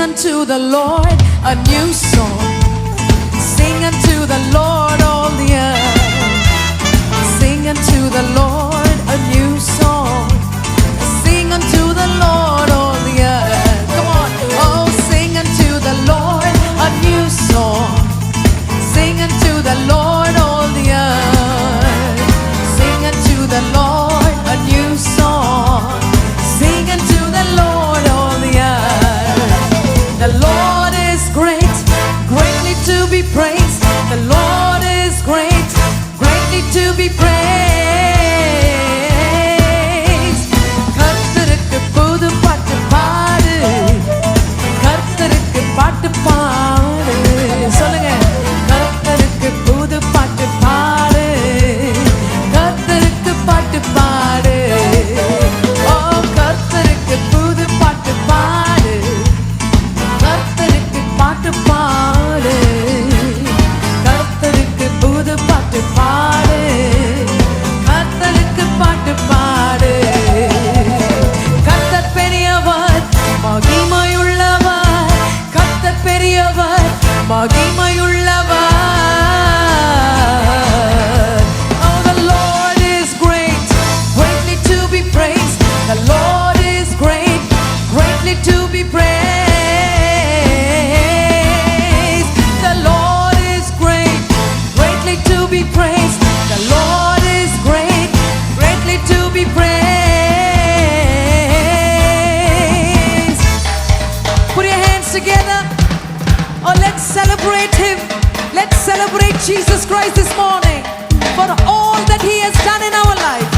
unto the Lord a new song. Sing unto the Lord all the earth. Sing unto the Lord a new song. Sing unto the Lord all the earth. Come on. Oh, sing unto the Lord a new song. Sing unto the Lord all the earth. Sing unto the Lord a new song. Sing unto the Lord all the earth. The Lord is great, greatly to be praised. The Lord is great, greatly to be praised. கர்த்தருக்கு புது பாட்டு பாடு, கர்த்தருக்கு பாட்டு பாடு. சொல்லுங்க, கர்த்தருக்கு புது பாட்டு பாடு, கர்த்தருக்கு பாட்டு பாடு. ஓ, கர்த்தருக்கு புது பாட்டு பாடு, கர்த்தருக்கு பாட்டு பாடு, கர்த்தருக்கு புது பாட்டு பாடு, கர்த்தருக்கு பாட்டு பாடு. கர்த்தர் பெரியவர், மகிமையுள்ளவர், கர்த்தர் பெரியவர், மகிமையுள்ளவர். Oh, the Lord is great, greatly to be praised. The Lord is great, greatly to be praised. The Lord is great, greatly to be praised. The Lord is great, greatly to be praised. Put your hands together. Oh, let's celebrate Him. Let's celebrate Jesus Christ this morning for all that He has done in our life.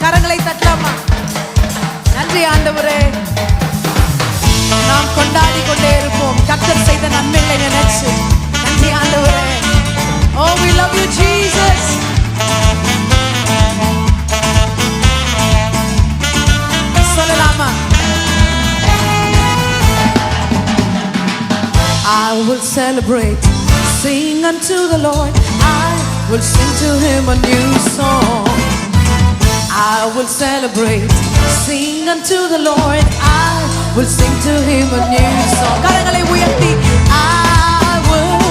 கரங்களை தட்டலாமா? நன்றி ஆண்டவரே. நாம் கொண்டாடி கொண்டே இருப்போம் கர்த்தர் செய்த நன்மைகளை நினைச்சு. நன்றி ஆண்டவரே. Oh, we love you, Jesus. சொல்லலாமா? I will celebrate, sing unto the Lord. I will sing to Him a new song. I will celebrate, sing unto the Lord. I will sing to Him a new song. கரங்களை உயர்த்தி I will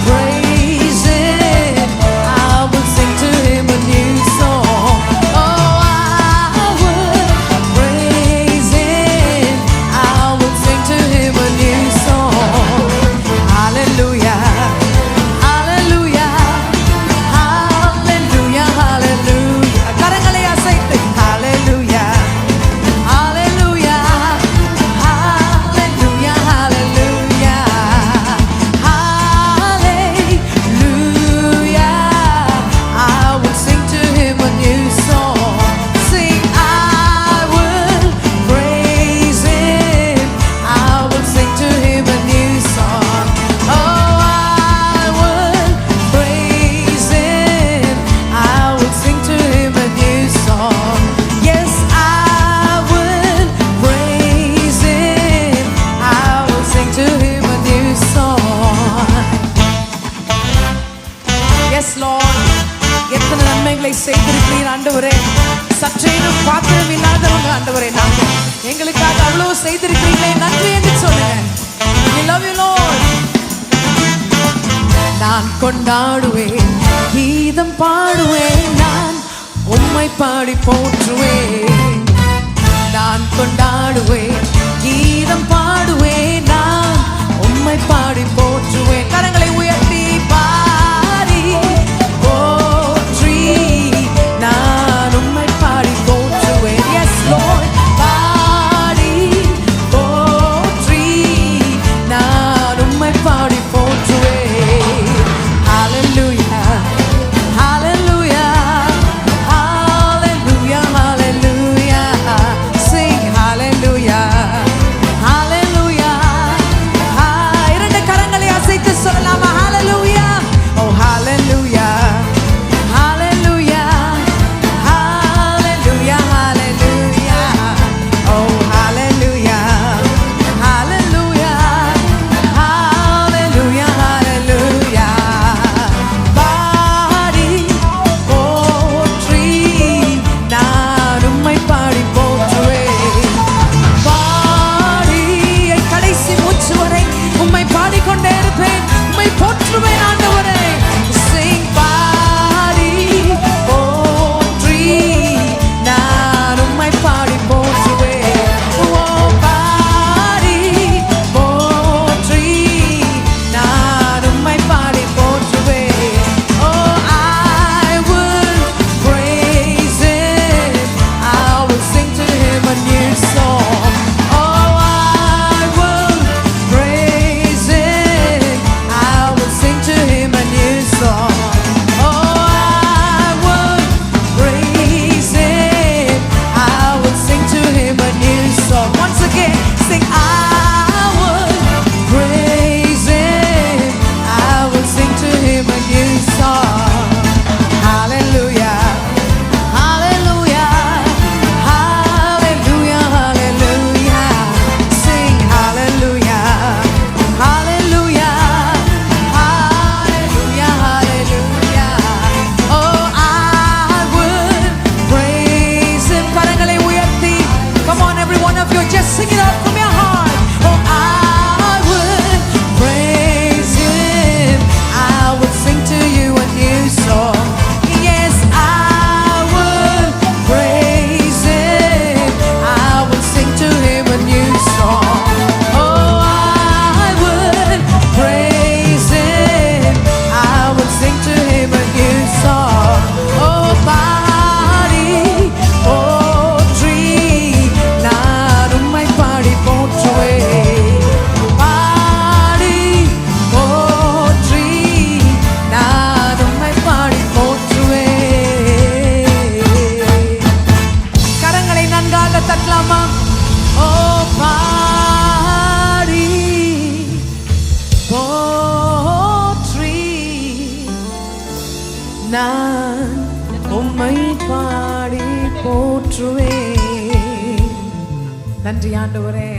praise Him. I will sing to Him a new song. Oh, I will praise Him. I will sing to Him a new song. Hallelujah, hallelujah, hallelujah, hallelujah. கரங்களை அசைத்து hallelujah, hallelujah, hallelujah, hallelujah, hallelujah. I will sing to Him a new song. Sing, I will praise Him. I will sing to Him a new song. Oh, I will praise Him. I will sing to Him a new song. Yes, I will praise Him. I will sing to Him a new song. Yes, Lord. எத்தனை நன்மைகளை செய்திருக்கிறீர் ஆண்டவரே. சற்றேனும் பாத்திரம் இல்லாதவங்க ஆண்டவரே. நாங்க எங்களுக்காக அவ்வளவு செய்திருக்கிறீங்களே, நன்றி என்று சொல்லுங்க. We love you, Lord. நான் கொண்டாடுவேன், கீதம் பாடுவேன், நான் உம்மை பாடி போற்றுவேன். நான் கொண்டாடுவேன், கீதம் பாடுவேன், நான் உம்மை பாடி போற்றுவேன். கரங்களை உயர்த்தி பாடி போற்றி நான் உம்மை பாடி போற்றுவேன். Yes, Lord. பாடி போற்றி நான் உம்மை பாடி போற்றுவேன். Hallelujah, hallelujah, hallelujah, hallelujah. Sing hallelujah, hallelujah. நான் உம்மை பாடி போற்றுவேன். நன்றி ஆண்டவரே.